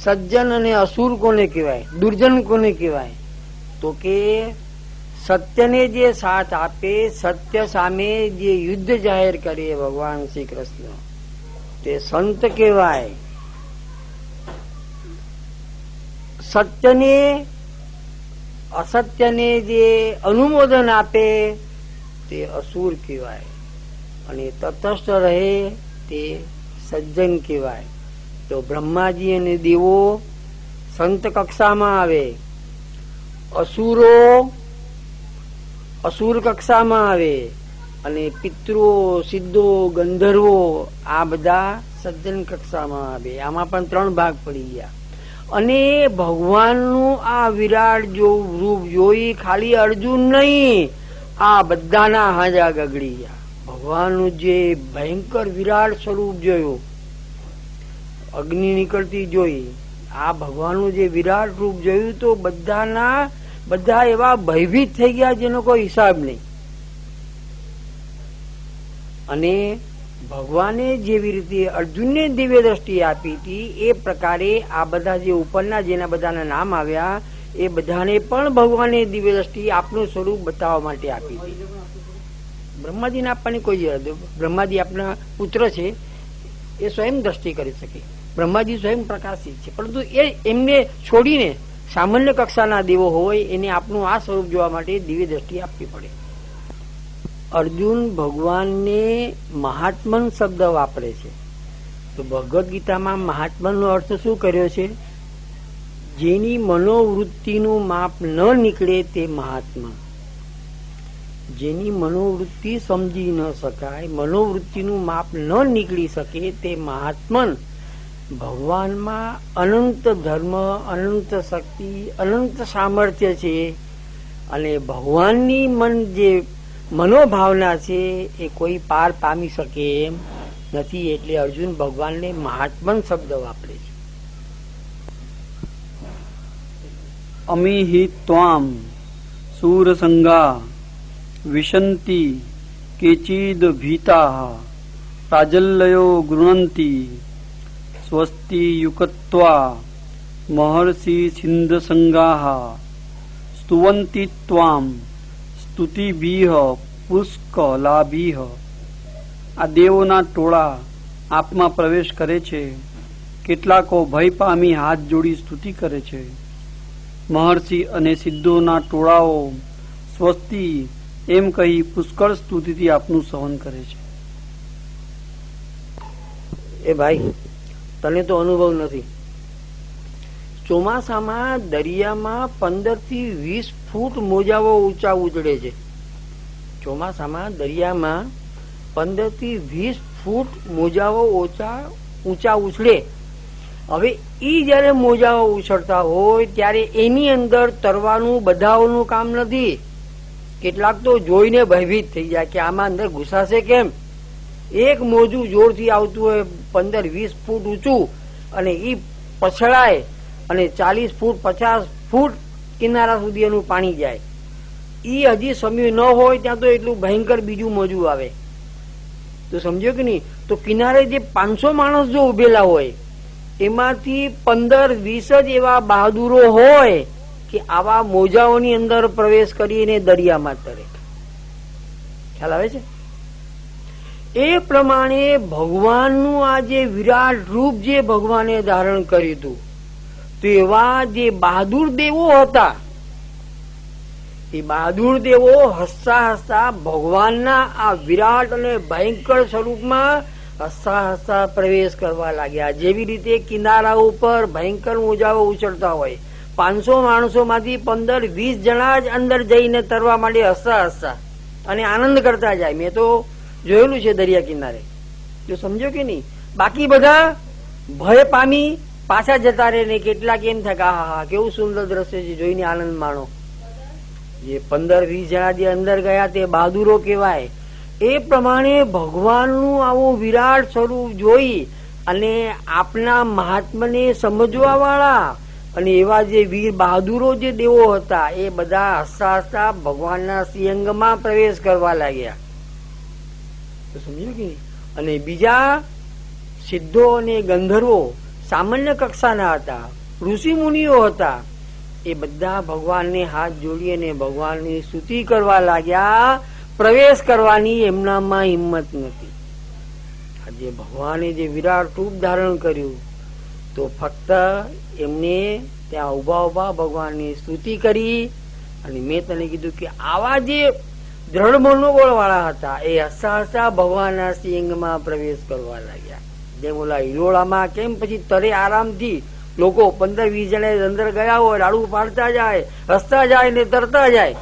સજ્જન અને અસુર કોને કહેવાય, દુર્જન કોને કહેવાય? તો કે સત્યને જે સાથ આપે, સત્ય સામે જે યુદ્ધ જાહેર કરે ભગવાન શ્રી કૃષ્ણ, તે સંત કહેવાય. સત્યને અસત્યને જે અનુમોદન આપે તે અસુર કહેવાય, અને તટસ્થ રહે તે સજ્જન કહેવાય. તો બ્રહ્માજી અને દેવો સંત કક્ષામાં આવે, અસુરો અસુર કક્ષામાં આવે, અને પિતૃઓ, સિદ્ધો, ગંધર્વો આ બધા સજ્જન કક્ષામાં આવે. આમાં પણ 3 ભાગ પડી ગયા. અને ભગવાનનું આ વિરાટ રૂપ જોઈ ખાલી અર્જુન નહીં, આ બધાના હાજા ગગડી ગયા. ભગવાનનું જે ભયંકર વિરાટ સ્વરૂપ જોયું, અગ્નિ નીકળતી જોઈ, આ ભગવાનનું જે વિરાટ રૂપ જોયું તો બધા એવા ભયભીત થઈ ગયા જેનો કોઈ હિસાબ નહીં. અને ભગવાને જેવી રીતે અર્જુનને દિવ્ય દ્રષ્ટિ આપી હતી, એ પ્રકારે આ બધા જે ઉપરના જેના બધાના નામ આવ્યા એ બધાને પણ ભગવાને દિવ્ય દ્રષ્ટિ આપનું સ્વરૂપ બતાવવા માટે આપી હતી. બ્રહ્માજીને આપવાની કોઈ જરૂર નથી. બ્રહ્માજી આપના પુત્ર છે, એ સ્વયં દ્રષ્ટિ કરી શકે. બ્રહ્માજી સ્વયં પ્રકાશિત છે, પરંતુ એ એમને છોડીને સામાન્ય કક્ષાના દેવો હોય એને આપનું આ સ્વરૂપ જોવા માટે દિવ્ય દ્રષ્ટિ આપવી પડે. અર્જુન ભગવાનને મહાત્મન શબ્દ વાપરે છે. તો ભગવદ્ ગીતામાં મહાત્મનનો અર્થ શું કર્યો છે? જેની મનોવૃત્તિનું માપ ન નીકળે તે મહાત્મા. જેની મનોવૃત્તિ સમજી ન શકાય, મનોવૃત્તિનું માપ ન નીકળી શકે તે મહાત્મન. ભગવાનમાં અનંત ધર્મ, અનંત શક્તિ, અનંત સામર્થ્ય છે, અને ભગવાનની જે મનોભાવના છે એ કોઈ પાર પામી શકે એમ નથી. એટલે અર્જુન ભગવાનને મહાત્મન શબ્દ વાપરે છે. અમી ત્વામ શૂરસંગા વિશંતિ કેચિદ ભીતા પ્રાજલ્યો ગૃણંતી સ્વસ્તિ યુક્ત્વા મહર્ષિ સિંધ સંગાહ સ્તુવંતિ ત્વામ સ્તુતિભીહ પુષ્કલાભીહ. આ દેવોના ટોળા આપમાં પ્રવેશ કરે છે. કેટલાકો ભય પામી હાથ જોડી સ્તુતિ કરે છે. મહર્ષિ અને સિદ્ધોના ટોળાઓ સ્વસ્તિ એમ કહી પુષ્કળ સ્તુતિથી આપનું સહન કરે છે. એ ભાઈ, તને તો અનુભવ નથી. ચોમાસામાં દરિયામાં 15 થી 20 ફૂટ મોજાઓ ઊંચા ઉછળે છે. ચોમાસામાં દરિયામાં 15 થી 20 ફૂટ મોજાઓ ઊંચા ઉછળે. હવે ઈ જયારે મોજાઓ ઉછળતા હોય ત્યારે એની અંદર તરવાનું બધાઓનું કામ નથી. કેટલાક તો જોઈને ભયભીત થઈ જાય કે આમાં અંદર ઘુસાશે કેમ. એક મોજું જોરથી આવતું હોય 15-20 ફૂટ ઊંચું, અને ઈ પછડાય અને 40 ફૂટ 50 ફૂટ કિનારા સુધી એનું પાણી જાય. ઈ હજી સમય ન હોય ત્યાં તો એટલું ભયંકર બીજું મોજું આવે. તો સમજો કે નહીં? તો કિનારે જે 500 માણસ જો ઉભેલા હોય એમાંથી 15-20 જ એવા બહાદુરો હોય કે આવા મોજાઓની અંદર પ્રવેશ કરીને દરિયામાં તરે. ખ્યાલ આવે છે? એ પ્રમાણે ભગવાનનું આ જે વિરાટ રૂપ જે ભગવાને ધારણ કર્યું હતું, તો એવા જે બહાદુર દેવો હતા, એ બહાદુર દેવો હસતા હસતા ભગવાનના આ વિરાટ અને ભયંકર સ્વરૂપમાં હસતા હસતા પ્રવેશ કરવા લાગ્યા. જેવી રીતે કિનારા ઉપર ભયંકર મોજાઓ ઉછળતા હોય, 500 માણસોમાંથી 15-20 જણા જ અંદર જઈને તરવા માટે હસતા હસતા અને આનંદ કરતા જાય. મેં તો જોયેલું છે દરિયા કિનારે. જો સમજો કે નહીં? બાકી બધા ભય પામી પાછા જતા રહે ને કેટલાક એમ થાય કે હા કેવું સુંદર દ્રશ્ય છે, જોઈને આનંદ માણો. જે 15-20 જણા જે અંદર ગયા તે બહાદુરો કહેવાય. એ પ્રમાણે ભગવાનનું આવું વિરાટ સ્વરૂપ જોઈ અને આપના મહાત્માને સમજવા વાળા અને એવા જે વીર બહાદુરો જે દેવો હતા એ બધા હસતા હસતા ભગવાનના શ્રીઅંગમાં પ્રવેશ કરવા લાગ્યા. તો સમજ્યું કે? અને બીજા સિદ્ધો અને ગંધર્વો સામાન્ય કક્ષાના હતા, ઋષિ મુનિઓ હતા. એ બધા ભગવાનને હાથ જોડી અને ભગવાનની સ્તુતિ કરવા લાગ્યા. પ્રવેશ કરવાની એમનામાં હિંમત નથી. આજે ભગવાને જે વિરાટ રૂપ ધારણ કર્યું તો ફક્ત એમને ત્યાં ઉભા ઉભા ભગવાનની સ્તુતિ કરી. અને મેં તને કીધું કે આવા જે દ્રઢ મનોબળ વાળા હતા એ હસા હસા ભગવાનના સિંહમાં પ્રવેશ કરવા લાગ્યા. જેમ ઓલા હિલોળામાં કેમ પછી તરે આરામથી લોકો 15-20 જણા અંદર ગયા હોય, લાડુ પાડતા જાય, હસતા જાય ને તરતા જાય.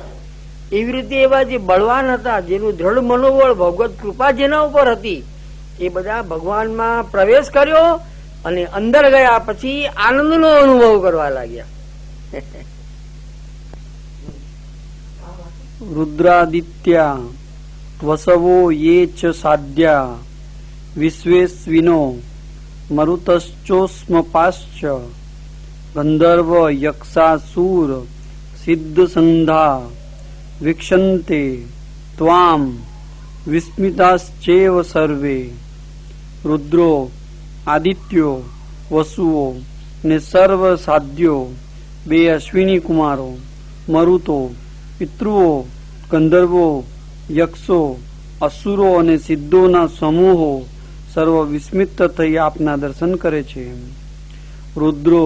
એવી રીતે એવા જે બળવાન હતા, જેનું દ્રઢ મનોબળ ભગવત કૃપા જેના ઉપર હતી, એ બધા ભગવાનમાં પ્રવેશ કર્યો અને અંદર ગયા પછી આનંદનો અનુભવ કરવા લાગ્યા. રુદ્રાદિત્યા વસવો યે ચ સાધ્યા વિશ્વેસ્વિનો મરુતશ્ચોસ્મપાશ્ચ ગંધર્વ યક્ષાસુર સિદ્ધ સંધા વિક્ષંતે ત્વામ વિસ્મિતાશ્ચેવ સર્વે. રુદ્રો, આદિત્યો, વસુઓ ને સર્વ સાધ્યો, 2 અશ્વિની કુમારો, મરુતો, પિતૃઓ, ગંધર્વો, યક્ષો, અસુરો અને સિદ્ધોના સમૂહો સર્વ વિસ્મિત થઈ આપના દર્શન કરે છે. રુદ્રો,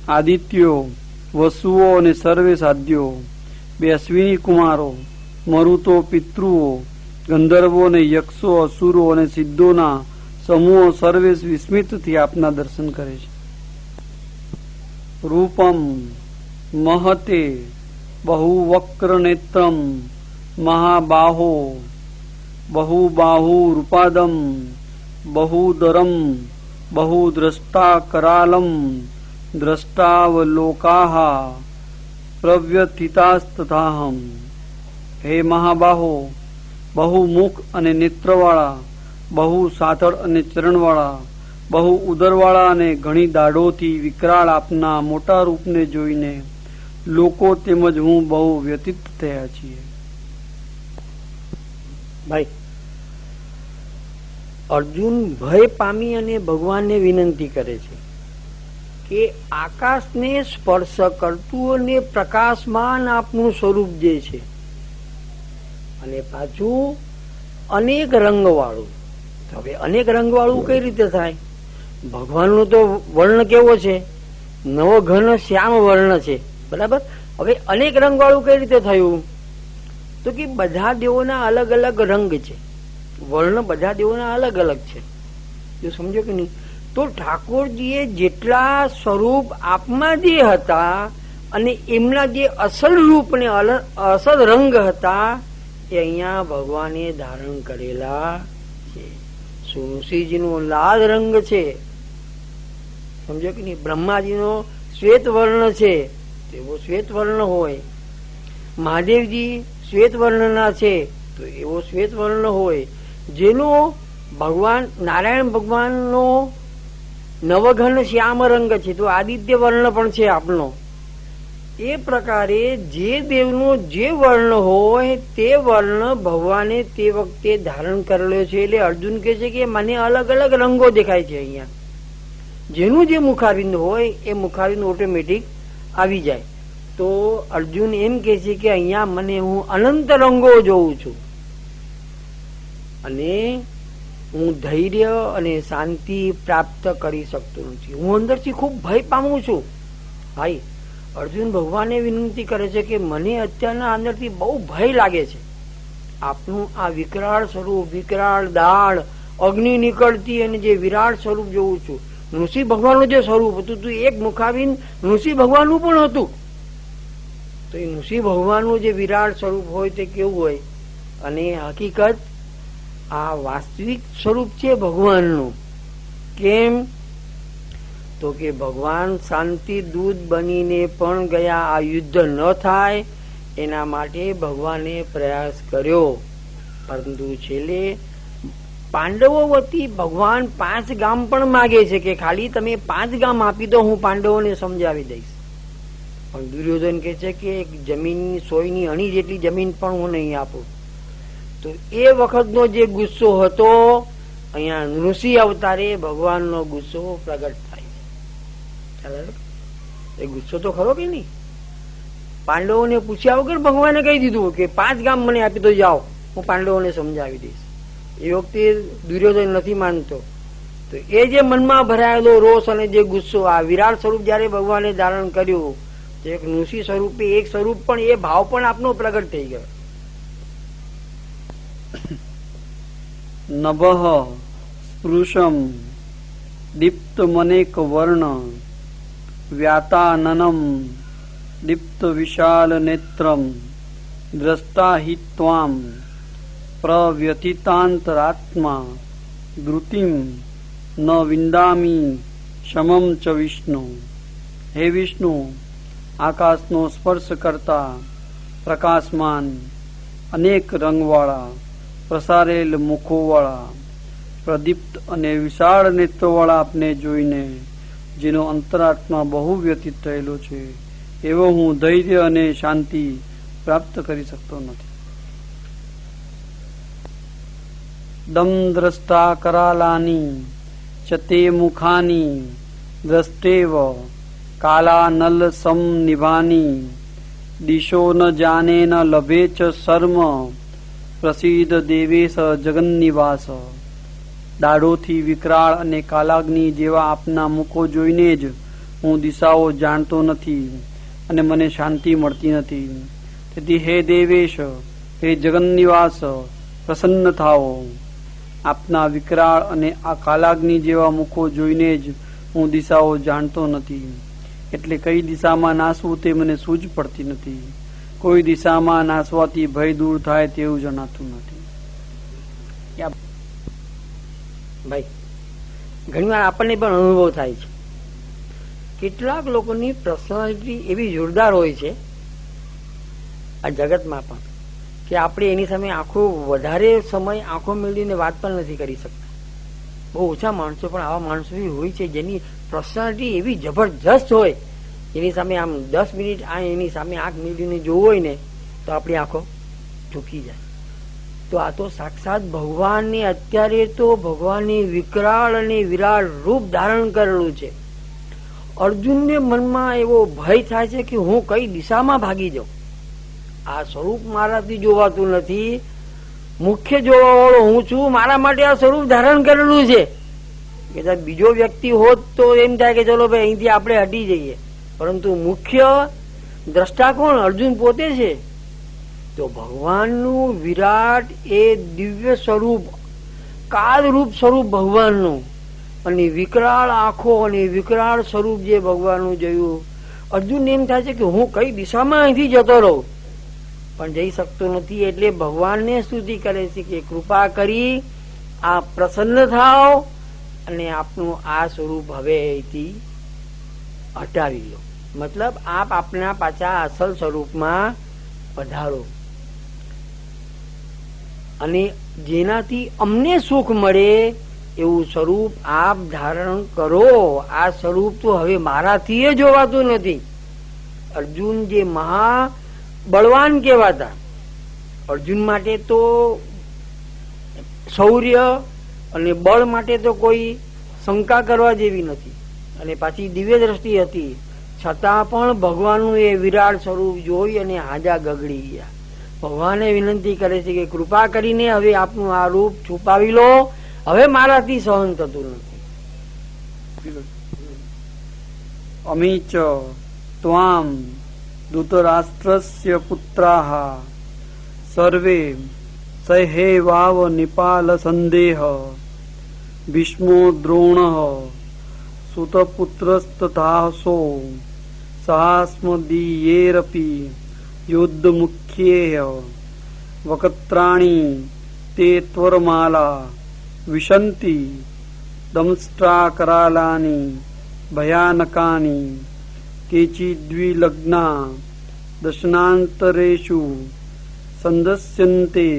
આદિત્યો, વસુઓ અને સર્વે સાધ્યો, 2 અશ્વિની કુમારો, મરુતો, પિતૃઓ, ગંધર્વો અને યક્ષો, અસુરો અને સિદ્ધોના સમૂહો સર્વે વિસ્મિત થી આપના દર્શન કરે છે. રૂપમ મહતે બહુવક્ર નેત્રમ મહાબાહો બહુબાહુ રૂપાદમ બહુદરમ બહુદ્રષ્ટા કરાલમ દ્રષ્ટાવલોકાહ પ્રવ્યથિતાસ્તથાહમ. હે મહાબાહો, બહુ મુખ અને નેત્રવાળા, બહુ સાથળ અને ચરણવાળા, બહુ ઉદરવાળા અને ઘણી દાઢોથી વિકરાળ આપના મોટા રૂપને જોઈને લોકો તેમજ હું બહુ વ્યતીત થયા છીએ. ભાઈ અર્જુન ભય પામી અને ભગવાનને વિનંતી કરે છે કે આકાશને સ્પર્શ કરતું અને પ્રકાશમાન આપનું સ્વરૂપ જે છે અને પાછું અનેક રંગવાળું. હવે અનેક રંગવાળું કઈ રીતે થાય? ભગવાનનો તો વર્ણ કેવો છે? નવ ઘન શ્યામ વર્ણ છે, બરાબર. હવે અનેક રંગવાળું કઈ રીતે થયું? તો કે બધા દેવોના અલગ અલગ રંગ છે, વર્ણ બધા દેવોના અલગ અલગ છે. જો સમજો કે નહીં? તો ઠાકોરજીએ જેટલા સ્વરૂપ આપમાં જે હતા અને એમના જે અસલ રૂપ ને અસલ રંગ હતા એ અહીંયા ભગવાને ધારણ કરેલા છે. તુલસીજીનો લાલ રંગ છે, સમજો કે નહીં? બ્રહ્માજીનો શ્વેત વર્ણ છે, તેવો શ્વેત વર્ણ હોય. મહાદેવજી શ્વેત વર્ણના છે તો એવો શ્વેત વર્ણ હોય. જેનો ભગવાન નારાયણ ભગવાનનો નવઘન શ્યામ રંગ છે તો આદિત્ય વર્ણ પણ છે આપનો. એ પ્રકારે જે દેવનો જે વર્ણ હોય તે વર્ણ ભગવાને તે વખતે ધારણ કરેલો છે. એટલે અર્જુન કહે છે કે મને અલગ અલગ રંગો દેખાય છે અહીંયા. જેનું જે મુખારવિંદ હોય એ મુખારવિંદ ઓટોમેટિક આવી જાય. તો અર્જુન એમ કે છે કે અહીંયા મને હું અનંત રંગો જોઉં છું અને હું ધૈર્ય અને શાંતિ પ્રાપ્ત કરી શકતો નથી. હું અંદરથી ખૂબ ભય પામું છું. ભાઈ અર્જુન ભગવાનને વિનંતી કરે છે કે મને અત્યારના અંદરથી બહુ ભય લાગે છે. આપનું આ વિકરાળ સ્વરૂપ, વિકરાળ દાળ, અગ્નિ નીકળતી અને જે વિરાટ સ્વરૂપ જોઉં છું. નૃસિંહ ભગવાનનું જે સ્વરૂપ હતું તો એક મુખાબિન નૃસિંહ ભગવાનનું પણ હતું. તો એ નૃસિંહ ભગવાનનું જે વિરાટ સ્વરૂપ હોય તે કેવું હોય? અને હકીકત આ વાસ્તવિક સ્વરૂપ છે ભગવાનનું. કેમ? તો કે ભગવાન શાંતિ દૂત બનીને પણ ગયા. આ યુદ્ધ ન થાય એના માટે ભગવાને પ્રયાસ કર્યો, પરંતુ છેલ્લે પાંડવો વતી ભગવાન 5 ગામ પણ માગે છે કે ખાલી તમે 5 ગામ આપી દો, હું પાંડવોને સમજાવી દઈશ. પણ દુર્યોધન કહે છે કે જમીન 100ની અણી જેટલી જમીન પણ હું નહીં આપું. તો એ વખતનો જે ગુસ્સો હતો અહીંયા નૃસિંહ અવતારે ભગવાનનો ગુસ્સો પ્રગટ થાય છે. એ ગુસ્સો તો ખરો કે નહીં? પાંડવોને પૂછ્યા વગર ભગવાને કહી દીધું કે 5 ગામ મને આપી દો, જાઓ, હું પાંડવોને સમજાવી દઈશ. એ વખતે દુર્યોધન નથી માનતો. તો એ જે મનમાં ભરાયેલો રોષ અને જે ગુસ્સો, આ વિરાટ સ્વરૂપ જયારે ભગવાને ધારણ કર્યું, તો એક ઋષિ સ્વરૂપે એક સ્વરૂપ પણ, એ ભાવ પણ આપનો પ્રગટ થઈ ગયો. નભઃ સ્પૃશમ દીપ્ત મનેક વર્ણ વ્યાતાનનમ દીપ્ત વિશાલ નેત્રમ દ્રષ્ટા હિ ત્વામ પ્રવ્યથિતાંતરાત્મા ધૃતિમ ન વિંદામી શમમ ચ વિષ્ણુ. હે વિષ્ણુ, આકાશનો સ્પર્શ કરતા પ્રકાશમાન અનેક રંગવાળા પ્રસારેલ મુખોવાળા પ્રદીપ્ત અને વિશાળ નેત્રોવાળા આપને જોઈને જેનો અંતરાત્મા બહુ વ્યતીત થયેલો છે, એવો હું ધૈર્ય અને શાંતિ પ્રાપ્ત કરી શકતો નથી. દમ દ્રષ્ટા કરાલાની ચતે મુખાની દ્રષ્ટેવ કાલા નલ સમ નિભાની દિશો ન જાને ન લભે ચ શર્મ પ્રસિદ્ધ દેવેશ જગન્નિવાસ. દાઢોથી વિકરાળ અને કાલાગ્નિ જેવા આપના મુખો જોઈને જ હું દિશાઓ જાણતો નથી અને મને શાંતિ મળતી નથી. તેથી હે દેવેશ, હે જગન્નિવાસ, પ્રસન્ન થાઓ. આપના વિકરાળ અને આ કાલાગ્નિ જેવા મુખો જોઈને જ હું દિશાઓ જાણતો નથી. એટલે કઈ દિશામાં નાસવું તે મને સૂઝ પડતી નથી. કોઈ દિશામાં નાસવાથી ભય દૂર થાય તેવું જણાતું નથી. ભાઈ, ઘણીવાર આપણને પણ અનુભવ થાય છે. કેટલાક લોકોની પર્સનાલિટી એવી જોરદાર હોય છે આ જગતમાં પણ, કે આપણે એની સામે આખો વધારે સમય આંખો મેળવીને વાત પણ નથી કરી શકતા. બહુ ઓછા માણસો, પણ આવા માણસો હોય છે જેની પર્સનાલિટી એવી જબરજસ્ત હોય, એની સામે આમ 10 મિનિટ એની સામે આંખ મેળવીને જોવું હોય ને તો આપણી આંખો ઝૂકી જાય. તો આ તો સાક્ષાત ભગવાનને, અત્યારે તો ભગવાનની વિકરાળ અને વિરાટ રૂપ ધારણ કરેલું છે. અર્જુનને મનમાં એવો ભય થાય છે કે હું કઈ દિશામાં ભાગી જાઉં. આ સ્વરૂપ મારાથી જોવાતું નથી, મુખ્ય જોવા વાળો હું છું. મારા માટે આ સ્વરૂપ ધારણ કરેલું છે. કે બીજો વ્યક્તિ હોત તો એમ થાય કે ચલો ભાઈ અહીંથી આપણે હટી જઈએ, પરંતુ મુખ્ય દ્રષ્ટા કોણ? અર્જુન પોતે છે. તો ભગવાનનું વિરાટ એ દિવ્ય સ્વરૂપ, કાળરૂપ સ્વરૂપ ભગવાનનું, અને વિકરાળ આંખો અને વિકરાળ સ્વરૂપ જે ભગવાનનું જોયું, અર્જુન એમ થાય છે કે હું કઈ દિશામાં અહીંથી જતો રહું, પણ જઈ શકતો નથી. એટલે ભગવાનને સ્તુતિ કરે છે કે કૃપા કરી આપ પ્રસન્ન થાઓ અને આપનું આ સ્વરૂપ હવે અહીંથી હટાવી લો. મતલબ આપ આપના પાછા અસલ સ્વરૂપમાં પધારો અને જેનાથી અમને સુખ મળે એવું સ્વરૂપ આપ ધારણ કરો. આ સ્વરૂપ તો હવે મારાથી જોવાતું નથી. અર્જુન જે મહા બળવાન કહેવાતા, અર્જુન માટે તો શૌર્ય અને બળ માટે તો કોઈ શંકા કરવા જેવી નથી, અને પાછી દિવ્ય દ્રષ્ટિ હતી, છતાં પણ ભગવાનનું એ વિરાટ સ્વરૂપ જોઈ અને હાજા ગગડી ગયા. ભગવાને વિનંતી કરે છે કે કૃપા કરીને હવે આપનું આ રૂપ છુપાવી લો, હવે મારાથી સહન થતું નથી. અમીચ ત્વામ ધૃતરાષ્ટ્રસ્ય પુત્રાઃ સર્વે સહેવાવ નિપાલ સંદેહ ભીષ્મો દ્રોણઃ સુતપુત્રસ્તથાસો સહાસ્મદીયેરપી યુદ્ધમુખ્યેય વક્ત્રાણી તે ત્વરમાલા વિશંતિ દંષ્ટ્રા કરાલાની ભયાનકાની કેચિદ્વિલગ્ના દશનાંતરેષુ સંદસ્યન્તે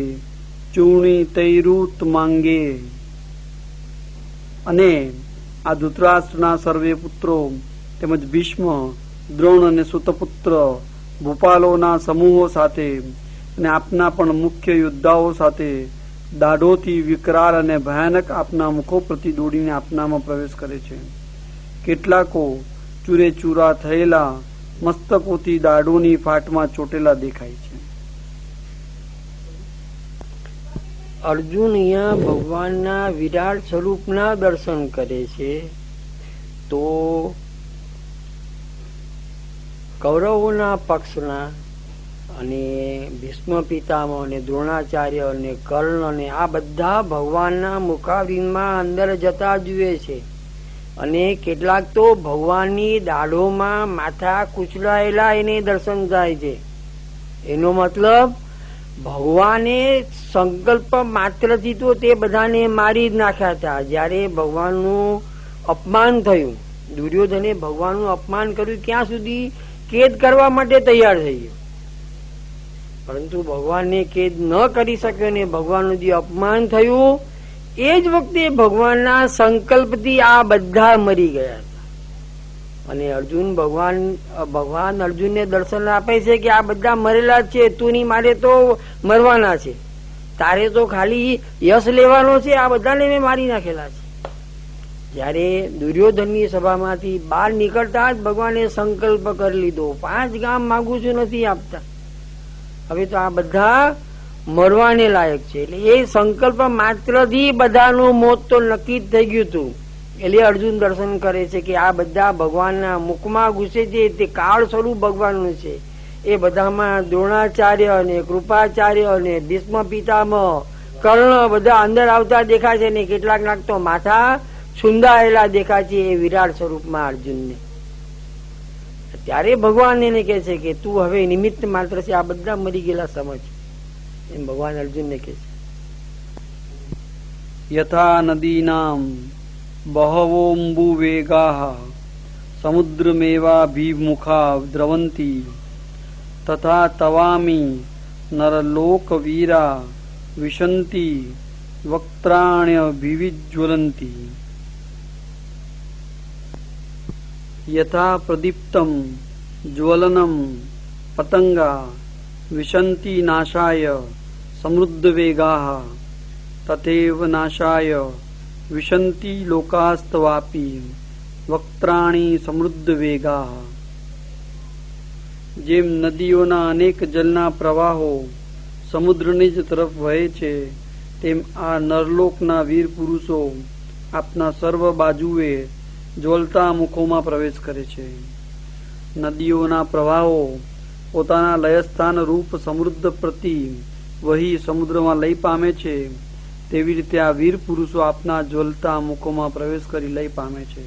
ચૂર્ણિતૈરુત્માંગે. અને આ ધૃતરાષ્ટ્રના સર્વે પુત્રો તેમજ ભીષ્મ, દ્રોણ અને સુતપુત્ર ભૂપાલોના સમૂહો સાથે અને આપના પણ મુખ્ય યોદ્ધાઓ સાથે દાઢોથી વિકરાળ અને ભયાનક આપના મુખો પ્રતિ દોડીને આપનામાં પ્રવેશ કરે છે. કેટલાકો ચૂરે ચૂરા થયેલા મસ્તકોથી દાડોની ફાટમાં ચોટેલા દેખાય છે. અર્જુન અહીંયા ભગવાનના વિરાટ સ્વરૂપના દર્શન કરે છે. તો કૌરવોના પક્ષના અને ભીષ્મ પિતામહ અને દ્રોણાચાર્ય અને કર્ણ અને આ બધા ભગવાનના મુખારવિંદમાં અંદર જતા જુએ છે. અને કેટલાક તો ભગવાનની દાઢોમાં માથા કૂચલાયેલા એને દર્શન થાય છે. એનો મતલબ ભગવાને સંકલ્પ માત્રથી તો તે બધાને મારી જ નાખ્યા હતા. જયારે ભગવાનનું અપમાન થયું, દુર્યોધને ભગવાનનું અપમાન કર્યું, ક્યાં સુધી કેદ કરવા માટે તૈયાર થઈ ગયો, પરંતુ ભગવાનને કેદ ન કરી શક્યો ને ભગવાનનું જે અપમાન થયું એ જ વખતે ભગવાનના સંકલ્પથી આ બધા મરી ગયા હતા. અને ભગવાન અર્જુનને દર્શન આપે છે કે આ બધા મરેલા જ છે, તું ની મારે તો મરવાના છે, તારે તો ખાલી યશ લેવાનો છે, આ બધાને મેં મારી નાખેલા છે. જયારે દુર્યોધનની સભામાંથી બહાર નીકળતા જ ભગવાને સંકલ્પ કરી લીધો, 5 ગામ માંગુ છું, નથી આપતા, હવે તો આ બધા મરવાને લાયક છે. એટલે એ સંકલ્પ માત્રથી બધાનું મોત તો નક્કી જ થઈ ગયું હતું. એટલે અર્જુન દર્શન કરે છે કે આ બધા ભગવાનના મુખમાં ઘૂસે છે, તે કાળ સ્વરૂપ ભગવાનનું છે. એ બધામાં દ્રોણાચાર્ય અને કૃપાચાર્ય અને ભીષ્મ પિતામહ કર્ણ બધા અંદર આવતા દેખાય છે ને કેટલાક નાક તો માથા છુંદાયેલા દેખાય છે એ વિરાટ સ્વરૂપમાં અર્જુનને. ત્યારે ભગવાન એને કહે છે કે તું હવે નિમિત્ત માત્ર છે, આ બધા મરી ગયેલા સમજ, એમ ભગવાન અર્જુનને કહે છે. યથા નદીનામ બહવોંબુ વેગાઃ સમુદ્રમેવાભિમુખા દ્રવંતી તથા તવામી નરલોકવીરા વિશંતિ વક્ત્રાણ્યભિવિજ્વલંતી. યથા પ્રદીપ્તમ જ્વલનમ પતંગા વિશંતિ નાશાય સમૃદ્ધ વેગાઃ તથૈવ નાશાય વિશંતિ લોકાસ્તવાપી વક્ત્રાણી સમૃદ્ધ વેગાઃ. જેમ નદીઓના અનેક જલના પ્રવાહો સમુદ્રની જ તરફ વહે છે, તેમ આ નરલોકના વીર પુરુષો આપના સર્વ બાજુએ જ્વલતા મુખોમાં પ્રવેશ કરે છે. નદીઓના પ્રવાહો પોતાના લયસ્થાન રૂપ સમૃદ્ધ પ્રતિ વહી સમુદ્રમાં લય પામે છે, તેવી રીતે આ વીર પુરુષો આપના જ્વલતા મુખોમાં પ્રવેશ કરી લય પામે છે.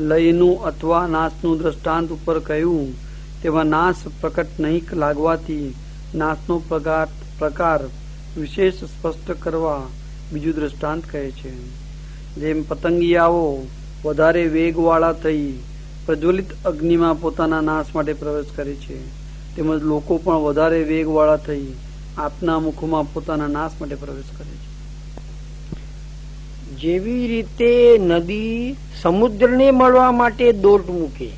લયનું અથવા નાશનું દ્રષ્ટાંત ઉપર કહ્યું તેમાં નાશ પ્રકટ નહીં લાગવાથી નાશનો પ્રકાર વિશેષ સ્પષ્ટ કરવા બીજું દ્રષ્ટાંત કહે છે. જેમ પતંગિયાઓ વધારે વેગવાળા થઈ પ્રજ્વલિત અગ્નિમાં પોતાના નાશ માટે પ્રવેશ કરે છે, તેમજ લોકો પણ વધારે વેગવાળા થઈ આપના મુખમાં પોતાના નાશ માટે પ્રવેશ કરે છે. જેવી રીતે નદી સમુદ્રને મળવા માટે દોટ મૂકે,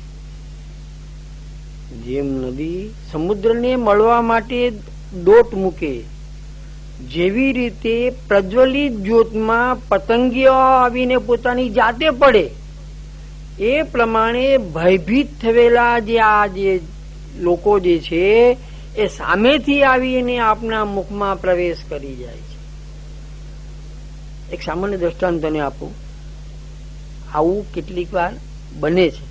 જેમ નદી સમુદ્રને મળવા માટે દોટ મૂકે, જેવી રીતે પ્રજ્વલિત જ્યોતમાં પતંગીઓ આવીને પોતાની જાતે પડે, એ પ્રમાણે ભયભીત થયેલા જે લોકો જે છે એ સામેથી આવીને આપના મુખમાં પ્રવેશ કરી જાય છે. એક સામાન્ય દ્રષ્ટાંત તને આપું, આવું કેટલીક વાર બને છે.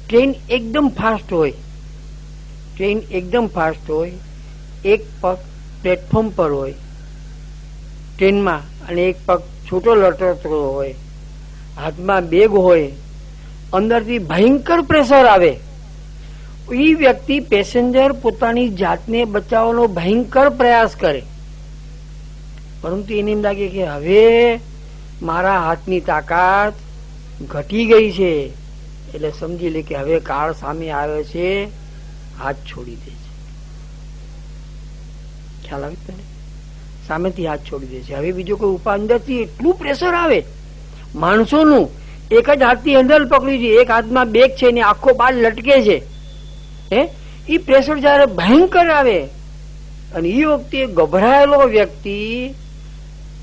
ટ્રેન એકદમ ફાસ્ટ હોય, એક પગ પ્લેટફોર્મ પર હોય ટ્રેનમાં અને એક પગ છૂટો લટકતો હોય, હાથમાં બેગ હોય, અંદરથી ભયંકર પ્રેશર આવે, એ વ્યક્તિ પેસેન્જર પોતાની જાતને બચાવવાનો ભયંકર પ્રયાસ કરે, પરંતુ એને એમ લાગે કે હવે મારા હાથની તાકાત ઘટી ગઈ છે, એટલે સમજી લે કે હવે કાળ સામે આવ્યો છે, હાથ છોડી દે છે. ખ્યાલ આવે તને? સામેથી હાથ છોડી દે છે. હવે બીજો કોઈ ઉપાય, અંદરથી એટલું પ્રેશર આવે માણસોનું, એક જ હાથથી હેન્ડલ પકડ્યું છે, એક હાથમાં બેગ છે ને આખો બાર લટકે છે, એ પ્રેશર જયારે ભયંકર આવે અને એ વખતે ગભરાયેલો વ્યક્તિ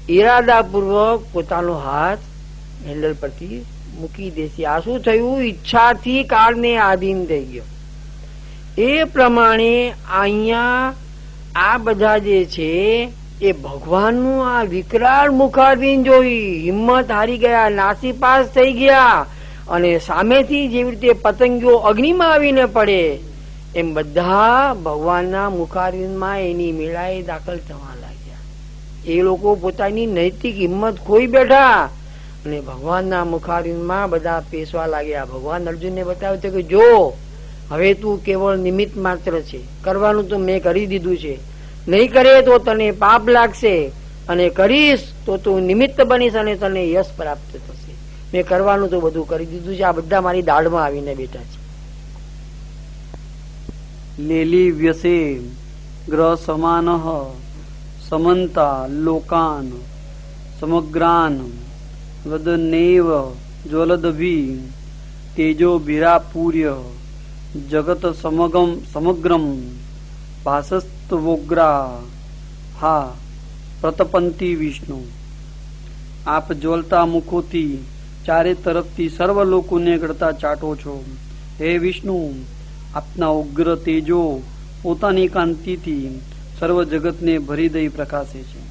ઈરાદાપૂર્વક પોતાનો હાથ હેન્ડલ પરથી મૂકી દેશે. આ શું થયું? ઈચ્છાથી કાળને આધીન થઈ ગયો. એ પ્રમાણે અહીંયા આ બધા જે છે એ ભગવાનનું આ વિકરાળ મુખારબિંદ જોઈ હિંમત હારી ગયા, નાસીપાસ થઈ ગયા, અને સામેથી જેવી રીતે પતંગીઓ અગ્નિમાં આવીને પડે એમ બધા ભગવાનના મુખારબિંદમાં એની મેળાએ દાખલ થવા લાગ્યા. એ લોકો પોતાની નૈતિક હિંમત ખોઈ બેઠા અને ભગવાનના મુખારબિંદમાં બધા પેસવા લાગ્યા. ભગવાન અર્જુનને બતાવ્યું છે કે જો હવે તું કેવળ નિમિત્ત માત્ર છે, કરવાનું તો મેં કરી દીધું છે, નહીં કરે તો તને પાપ લાગશે, અને કરીશ તો તું નિમિત્ત બનીશ અને તને યશ પ્રાપ્ત થશે. મેં કરવાનું તો બધું કરી દીધું છે. આ બધા મારી દાઢમાં આવીને બેઠા છે. લેલી વ્યસે ગ્રહ સમાન સમંતા લોકાન સમગ્રાન વદનેવ જ્વલદભી તેજો ભીરાપૂર્ય જગત સમગ્રમ ભાસસ્તવોગ્રા હા પ્રતપંતી વિષ્ણુ. આપ જ્વલતા મુખોથી ચારે તરફથી સર્વ લોકોને ગળતા ચાટો છો. હે વિષ્ણુ, આપના ઉગ્ર તેજો પોતાની કાંતિથી સર્વ જગતને ભરી દઈ પ્રકાશે છે.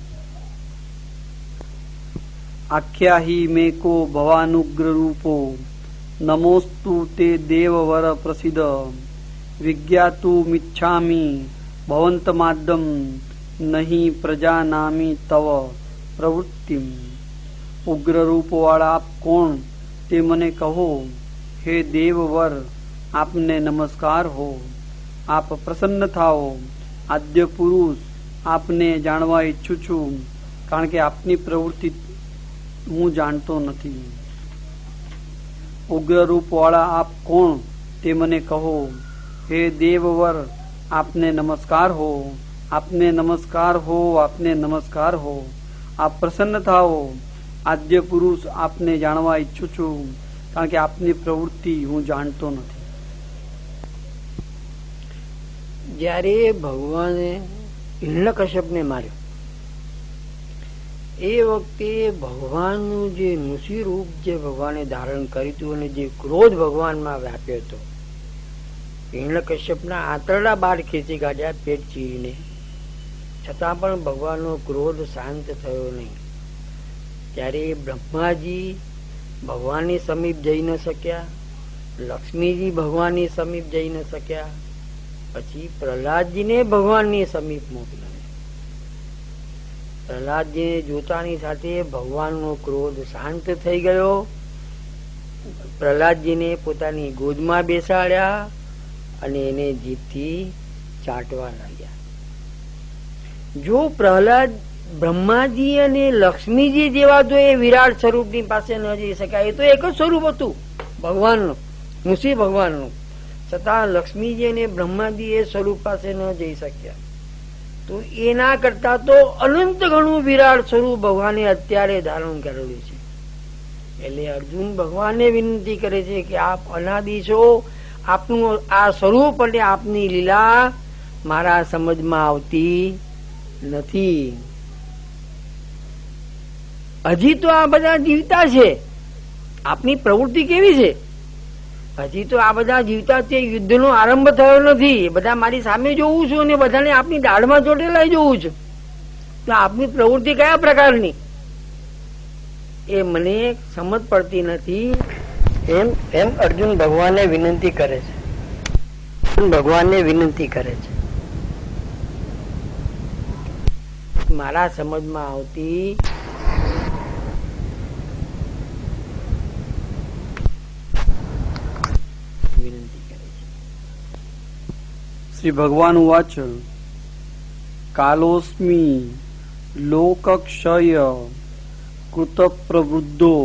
આખ્યાહી મેકો ભવાનુગ્ર રૂપો નમોસ્તુ તે દેવવર પ્રસિદ્ધ વિજ્ઞાતુ મિચ્છામી ભવંતમાદ્યમ નહીં પ્રજાનામી તવ પ્રવૃત્તિમ. ઉગ્ર રૂપવાળા આપ કોણ તે મને કહો. હે દેવવર, આપને નમસ્કાર હો. આપ પ્રસન્ન થાઓ. આદ્ય પુરુષ, આપને જાણવા ઈચ્છું છું, કારણ કે આપની પ્રવૃત્તિ હું જાણતો નથી. ઉગ્ર રૂપવાળા આપ કોણ તે મને કહો. હે દેવવર, આપને નમસ્કાર હો. આપને નમસ્કાર હો. આપને નમસ્કાર હો. આપ પ્રસન્ન થાઓ. આદ્ય પુરુષ, આપને જાણવા ઈચ્છું છું, કારણ કે આપની પ્રવૃત્તિ હું જાણતો નથી. જ્યારે ભગવાને હિરણ્યકશ્યપને માર્યો એ વખતે ભગવાનનું જે નૃસિંહ રૂપ જે ભગવાને ધારણ કર્યું હતું અને જે ક્રોધ ભગવાનમાં વ્યાપ્યો હતો, હિરણ્યકશ્યપના આંતરડા બહાર ખેંચી કાઢ્યા પેટ ચીરીને, છતાં પણ ભગવાનનો ક્રોધ શાંત થયો નહીં. ત્યારે બ્રહ્માજી ભગવાનની સમીપ જઈ ન શક્યા, લક્ષ્મીજી ભગવાનની સમીપ જઈ ન શક્યા, પછી પ્રહલાદજીને ભગવાનની સમીપ મોકલ્યા. પ્રહલાદજીને જોતાની સાથે ભગવાનનો ક્રોધ શાંત થઈ ગયો. પ્રહલાદજીને પોતાની ગોદમાં બેસાડ્યા અને એને જીભથી ચાટવા લાગ્યા. જો પ્રહલાદ બ્રહ્માજી અને લક્ષ્મીજી જેવા તો એ વિરાટ સ્વરૂપની પાસે ન જઈ શકાય. એ તો એક જ સ્વરૂપ હતું ભગવાનનું, નૃસિંહ ભગવાનનું, છતાં લક્ષ્મીજી અને બ્રહ્માજી એ સ્વરૂપ પાસે ન જઈ શક્યા. તો એના કરતા તો અનંત ઘણું વિરાટ સ્વરૂપ ભગવાને અત્યારે ધારણ કરેલું છે. એટલે અર્જુન ભગવાનને વિનંતી કરે છે કે આપ અનાદિ છો, આપનું આ સ્વરૂપ અને આપની લીલા મારા સમજમાં આવતી નથી. હજી તો આ બધા જીવતા છે, આપની પ્રવૃત્તિ કેવી છે? હજી તો આ બધા જીવતા તે યુદ્ધનો આરંભ થયો નથી. બધા મારી સામે જોઉં છું અને બધાને આપની દાઢમાં ચોટેલા જોઉં છું. તો આપની પ્રવૃત્તિ કયા પ્રકારની એ મને સમજ પડતી નથી. એમ અર્જુન ભગવાનને વિનંતી કરે છે. ભગવાનને વિનંતી કરે છે, મારા સમજમાં આવતી શ્રી ભગવાન ઉવાચ કાલોસ્મિ લોકક્ષય કૃત પ્રવૃદ્ધો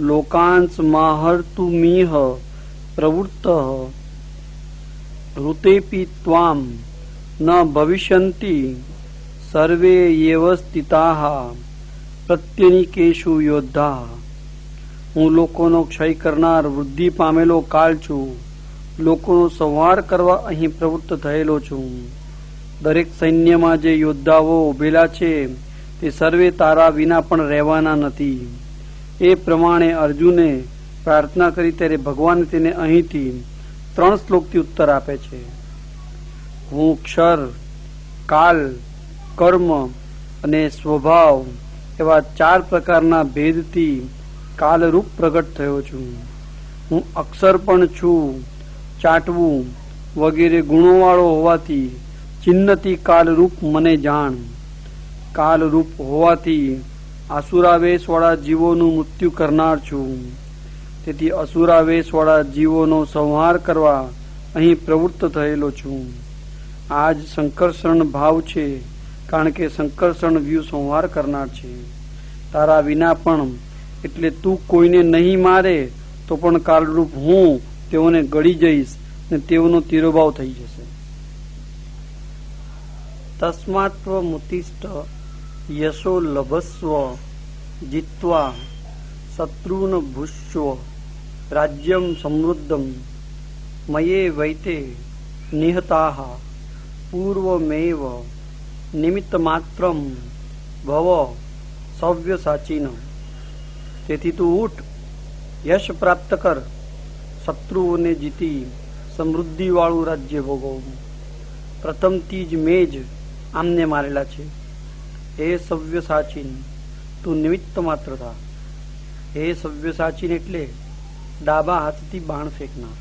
લોકાંસ માહર્તુમિહ પ્રવૃત્ત ઋતેપી ત્વામ ન ભવિષ્યન્તિ સર્વે એવ સ્થિતાઃ પ્રત્યનિકેષુ યોદ્ધા. હું લોકોનો ક્ષય કરનાર વૃદ્ધિ પામેલો કાળ છું. લોકોનો સંહાર કરવા અહીં પ્રવૃત્ત થયેલો છું. દરેક સૈન્યમાં જે યોદ્ધાઓ ઉભેલા છે તે સર્વે તારા વિના પણ રહેવાના નથી. એ પ્રમાણે અર્જુને પ્રાર્થના કરી ત્યારે ભગવાન તેને અહીંથી 3 શ્લોકથી ઉત્તર આપે છે. હું ક્ષર, કાલ, કર્મ અને સ્વભાવ એવા 4 પ્રકારના ભેદથી કાલરૂપ પ્રગટ થયો છું. હું અક્ષર પણ છું, ચાટવું વગેરે ગુણોવાળો હોવાથી ચિહ્નથી કાલરૂપ મને જાણ. કાલરૂપ હોવાથી આસુરાવેશવાળા જીવોનું મૃત્યુ કરનાર છું. તેથી અસુરાવેશવાળા જીવોનો સંહાર કરવા અહીં પ્રવૃત્ત થયેલો છું. આ જ સંકર્ષણ ભાવ છે, કારણ કે સંકર્ષણ વ્યૂહ સંહાર કરનાર છે. તારા વિના પણ, એટલે તું કોઈને નહીં મારે તો પણ કાલરૂપ હું તેઓને ગળી જઈશ ને તેઓનો તિરોભાવ થઈ જશે. તસ્માત્વ મુતિષ્ઠ યશો લભસ્વ જીત્વા શત્રુન ભુષ્વ રાજ્યમ સમૃદ્ધમ મયે વૈતે નિહતાઃ પૂર્વમેવ નિમિત્ત માત્રમ ભવ સવ્યસાચીન. તેથી તું ઉઠ, યશ પ્રાપ્ત કર, શત્રુઓને જીતી સમૃદ્ધિવાળું રાજ્ય ભોગવ. પ્રથમથી જ મેં જ આમને મારેલા છે. હે સવ્યસાચીન, તું નિમિત્ત માત્ર થા. હે સવ્યસાચીન એટલે ડાબા હાથથી બાણ ફેંકનાર.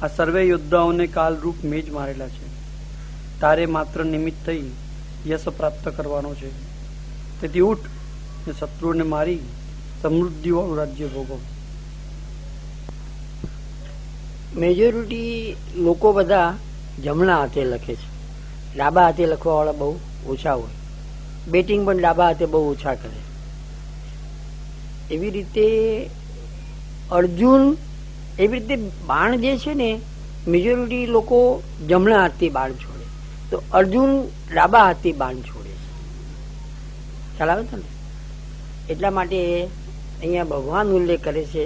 આ સર્વે યોદ્ધાઓને કાલરૂપ મેં જ મારેલા છે. તારે માત્ર નિમિત્ત થઈ યશ પ્રાપ્ત કરવાનો છે. તેથી ઉઠ ને શત્રુઓને મારી સમૃદ્ધિવાળું રાજ્ય ભોગવ. મેજોરિટી લોકો બધા જમણા હાથે લખે છે, ડાબા હાથે લખવાવાળા બહુ ઓછા હોય. બેટિંગ પણ ડાબા હાથે બહુ ઓછા કરે. એવી રીતે અર્જુન, એવી રીતે બાણ જે છે ને, મેજોરિટી લોકો જમણા હાથથી બાણ છોડે, તો અર્જુન ડાબા હાથથી બાણ છોડે છે. ખ્યાલ આવે છે ને? એટલા માટે અહીંયા ભગવાન ઉલ્લેખ કરે છે,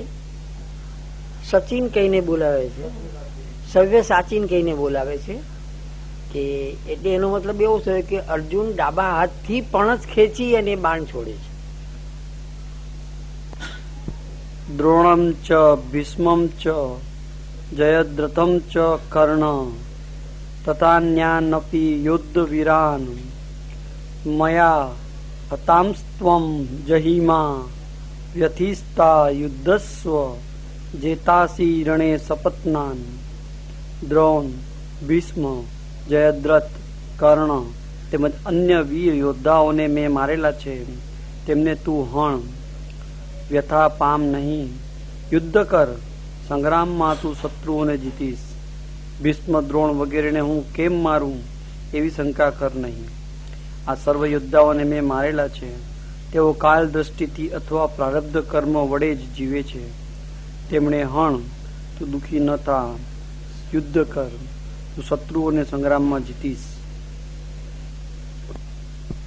સચિન કહીને બોલાવે છે, સવ્ય સાચીન કહીને બોલાવે છે. કે એટલે એનો મતલબ એવો છે કે અર્જુન ડાબા હાથથી પણ જ ખેંચી અને બાણ છોડે છે. દ્રોણમ ચ ભીષ્મમ ચ જયદ્રથમ ચ કર્ણ તથાન્યાનપી યુદ્ધ વીરાન મયા હતાંસ્ત્વમ જહિમા વ્યથિસ્તા યુદ્ધસ્વ જેતાસી રણે સપત્નાન. દ્રોણ, ભીષ્મ, જયદ્રથ, કર્ણ તેમજ અન્ય વીર યોદ્ધાઓને મેં મારેલા છે. તેમને તું હણ, વ્યથા પામ નહીં. યુદ્ધ કર, સંગ્રામમાં તું શત્રુઓને જીતીશ. ભીષ્મ, દ્રોણ વગેરેને હું કેમ મારું એવી શંકા કર નહીં. આ સર્વ યોદ્ધાઓને મેં મારેલા છે. તેઓ કાલ દ્રષ્ટિથી અથવા પ્રારબ્ધ કર્મ વડે જ જીવે છે. તેમણે હણ, તું દુઃખી ન થા. યુદ્ધ કર, તું શત્રુઓને સંગ્રામમાં જીતીશ.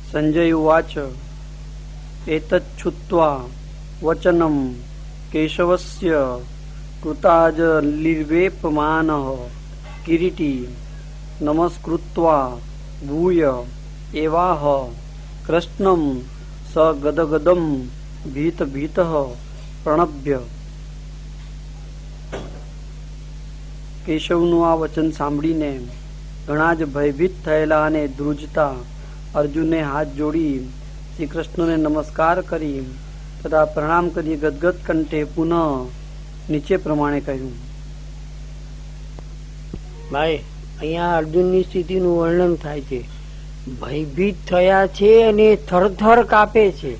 સંજય ઉવાચ એતચ્છુત્વા વચનમ કેશવસ્ય કૃતાજ લીર્વેપમાનઃ કિરીટી નમસ્કૃત્વા ભૂય એવાહ કૃષ્ણમ સ ગદગદમ ભીત ભીતઃ પ્રણભ્ય. કેશવનું આ વચન સાંભળીને ઘણા જ ભયભીત થયેલા અને ધ્રુજતા અર્જુને હાથ જોડી શ્રી કૃષ્ણને નમસ્કાર કરી તથા પ્રણામ કરી ગદગદ કંઠે પુનઃ નીચે પ્રમાણે કહ્યું. ભાઈ, અહીંયા અર્જુનની સ્થિતિનું વર્ણન થાય છે. ભયભીત થયા છે અને થરથર કાપે છે.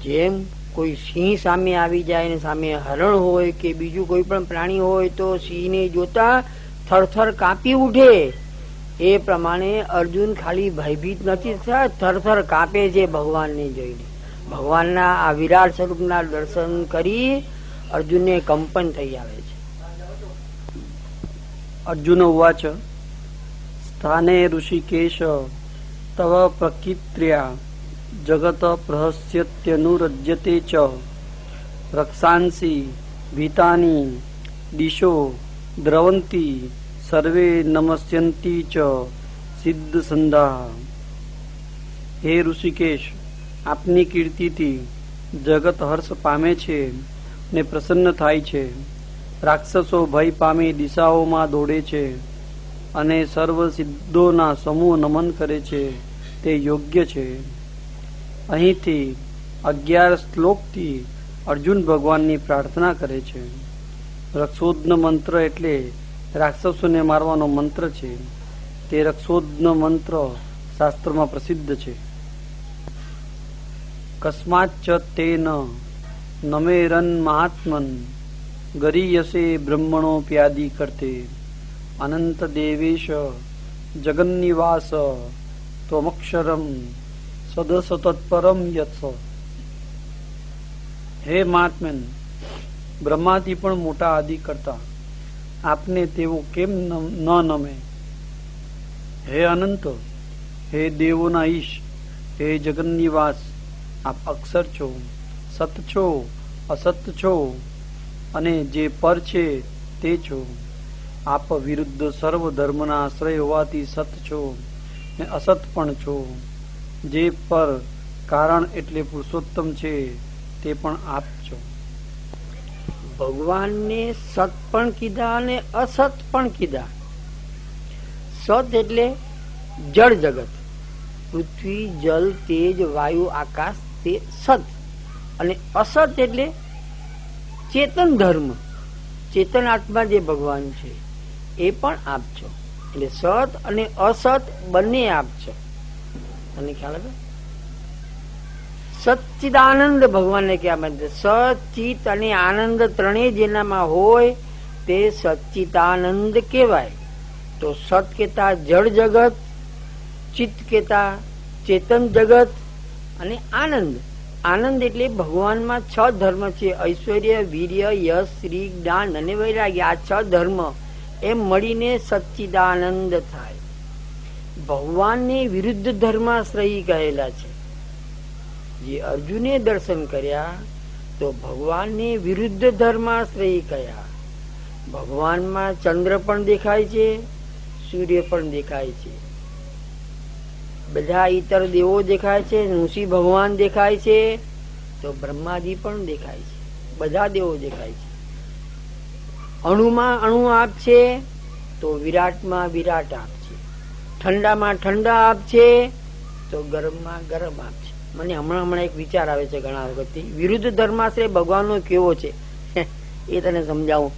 જેમ કોઈ સિંહ સામે આવી જાય ને સામે હરણ હોય કે બીજું કોઈ પણ પ્રાણી હોય તો સિંહને જોતા થરથર કાપી ઉઠે, એ પ્રમાણે અર્જુન ખાલી ભયભીત નથી થયા, થરથર કાપે છે ભગવાનને જોઈને. ભગવાનના આ વિરાટ સ્વરૂપના દર્શન કરી અર્જુનને કંપન થઈ આવે છે. અર્જુન ઉવાચ સ્થાને ઋષિકેશ તવ પ્રકિત્ર્યા જગત પ્રહસ્યત્યનુરજ્યતે ચ રક્ષાંસી ભીતાની દિશો દ્રવંતી સર્વે નમસ્યંતી ચ સિદ્ધ સંધા. હે ઋષિકેશ, આપની કીર્તિથી જગત હર્ષ પામે છે ને પ્રસન્ન થાય છે. રાક્ષસો ભય પામી દિશાઓમાં દોડે છે અને સર્વ સિદ્ધોના સમૂહ નમન કરે છે. તે યોગ્ય છે. અહીંથી 11 શ્લોકથી અર્જુન ભગવાનની પ્રાર્થના કરે છે. રક્ષોદ્ન મંત્ર એટલે રાક્ષસોને મારવાનો મંત્ર છે. તે રક્ષોદ્ન મંત્ર શાસ્ત્રમાં પ્રસિદ્ધ છે. કસ્માચ્ચ તેન નમેરન મહાત્મન ગરીયસે બ્રહ્મણો પ્યાદી કરતે અનંત દેવેશ જગન્નિવાસ ત્વમક્ષરમ સદસતત્પરમ યત્સ. હે મહાત્મન, બ્રહ્માથી પણ મોટા આદિ કરતા આપને તેવો કેમ ન નમે? હે અનંત, હે દેવોના ઈશ, હે જગન્નિવાસ, આપ અક્ષર છો, સત છો, અસત છો અને જે પર છે તે છો. આપ વિરુદ્ધ સર્વ ધર્મના આશ્રય હોવાથી સત છો ને અસત પણ છો. જે પર કારણ એટલે પુરુષોત્તમ છે તે પણ આપ છો. ભગવાનને સત પણ કીધા અને અસત પણ કીધા. સત એટલે જળ જગત, પૃથ્વી, જલ, તેજ, વાયુ, આકાશ, તે સત. અને અસત એટલે ચેતન ધર્મ, ચેતન આત્મા જે ભગવાન છે એ પણ આપ છો. એટલે સત અને અસત બંને આપ છો. તને ખ્યાલ આવે? સચ્ચિદાનંદ ભગવાનને કહેવા માંગે. સચિત અને આનંદ ત્રણેય જેનામાં હોય તે સચ્ચિદાનંદ કહેવાય. તો સત કેતા જળ જગત, ચિત્ત કેતા ચેતન જગત અને આનંદ. આનંદ એટલે ભગવાનમાં 6 ધર્મ છે: ઐશ્વર્ય, વીર્ય, યશ, શ્રી, જ્ઞાન અને વૈરાગ્ય. આ 6 ધર્મ એમ મળીને સચ્ચિદાનંદ થાય. ભગવાનને વિરુદ્ધ ધર્માશ્રયી કહેલા છે. જે અર્જુને દર્શન કર્યા તો ભગવાનને વિરુદ્ધ ધર્માશ્રયી કયા. ભગવાનમાં ચંદ્ર પણ દેખાય છે, સૂર્ય પણ દેખાય છે, બધા ઇતર દેવો દેખાય છે, ઋષિ ભગવાન દેખાય છે, તો બ્રહ્માજી પણ દેખાય છે, બધા દેવો દેખાય છે. અણુમાં અણુ આપ છે તો વિરાટમાં વિરાટ આપ છે, ઠંડામાં ઠંડા આપ છે તો ગરમમાં ગરમ આપ છે. મને હમણાં એક વિચાર આવે છે ઘણા વખતથી, વિરુદ્ધ ધર્માશ્રય ભગવાનનો કેવો છે એ તને સમજાવું.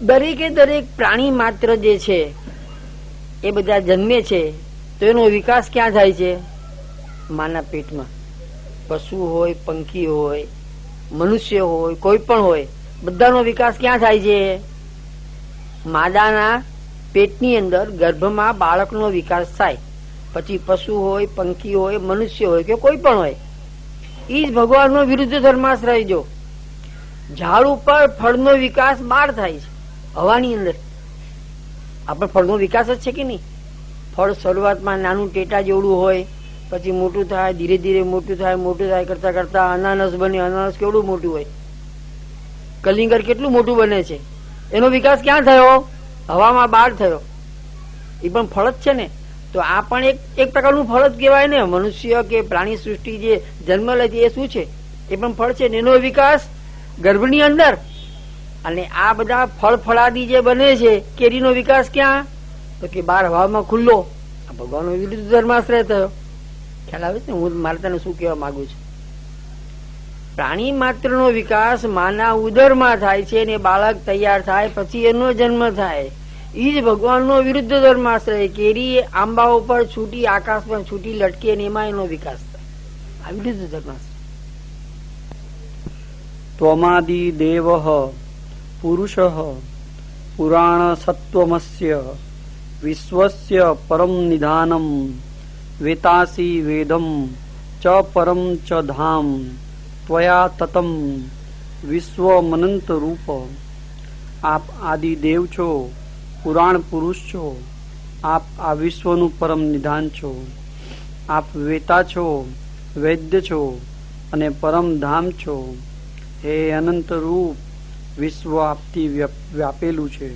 દરેકે દરેક પ્રાણી માત્ર જે છે એ બધા જન્મે છે તો એનો વિકાસ ક્યાં થાય છે? માના પેટમાં. પશુ હોય, પંખી હોય, મનુષ્ય હોય, કોઈ પણ હોય, બધાનો વિકાસ ક્યાં થાય છે? માદાના પેટની અંદર ગર્ભમાં બાળકનો વિકાસ થાય. પછી પશુ હોય, પંખી હોય, મનુષ્ય હોય કે કોઈ પણ હોય. એ જ ભગવાનનો વિરુદ્ધ ધર્માશ્રય. જો ઝાડ ઉપર ફળનો વિકાસ બહાર થાય છે, હવાની અંદર. આપણે ફળનો વિકાસ જ છે કે નહીં? ફળ શરૂઆતમાં નાનું ટેટા જેવડું હોય, પછી મોટું થાય, ધીરે ધીરે મોટું થાય, મોટું થાય કરતા કરતા અનાનસ બને. અનાનસ કેવડું મોટું હોય, કલિંગર કેટલું મોટું બને છે. એનો વિકાસ ક્યાં થયો? હવામાં બહાર થયો. એ પણ ફળ જ છે ને. તો આ પણ એક પ્રકારનું ફળ જ કહેવાય ને. મનુષ્ય કે પ્રાણી સૃષ્ટિ જે જન્મ લે છે એ શું છે? એ પણ ફળ છે ને. એનો વિકાસ ગર્ભની અંદર. અને આ બધા ફળ ફળાદી જે બને છે, કેરીનો વિકાસ ક્યાં? તો કે બહાર હવામાં ખુલ્લો. આ ભગવાનનો વિરુદ્ધ ધર્માશ્રય થયો. ખ્યાલ આવે છે ને હું મારે તને શું કહેવા માંગુ છું? પ્રાણી માત્રનો વિકાસ માના ઉદરમાં થાય છે ને બાળક તૈયાર થાય પછી એનો જન્મ થાય. એ જ ભગવાનનો વિરુદ્ધ ધર્માશ્રય. કેરી આંબા ઉપર છૂટી, આકાશ પર છૂટી લટકે અને એમાં એનો વિકાસ થાય. આ વિરુદ્ધ ધર્માશ્રય. ત્વમાદિ દેવઃ પુરુષઃ પુરાણ સત્વમસ્ય વિશ્વસ્ય પરમ નિધાનમ વેતાસી વેદમ ચ પરમ ચ ધામ ત્વયા તતમ વિશ્વમનંત રૂપ. આપ આદિ દેવ છો, પુરાણ પુરુષ છો. આપ આ વિશ્વનું પરમ નિધાન છો. આપ વેતા છો, વૈદ્ય છો અને પરમ ધામ છો. હે અનંત રૂપ, વિશ્વ આપથી વ્યાપેલું છે.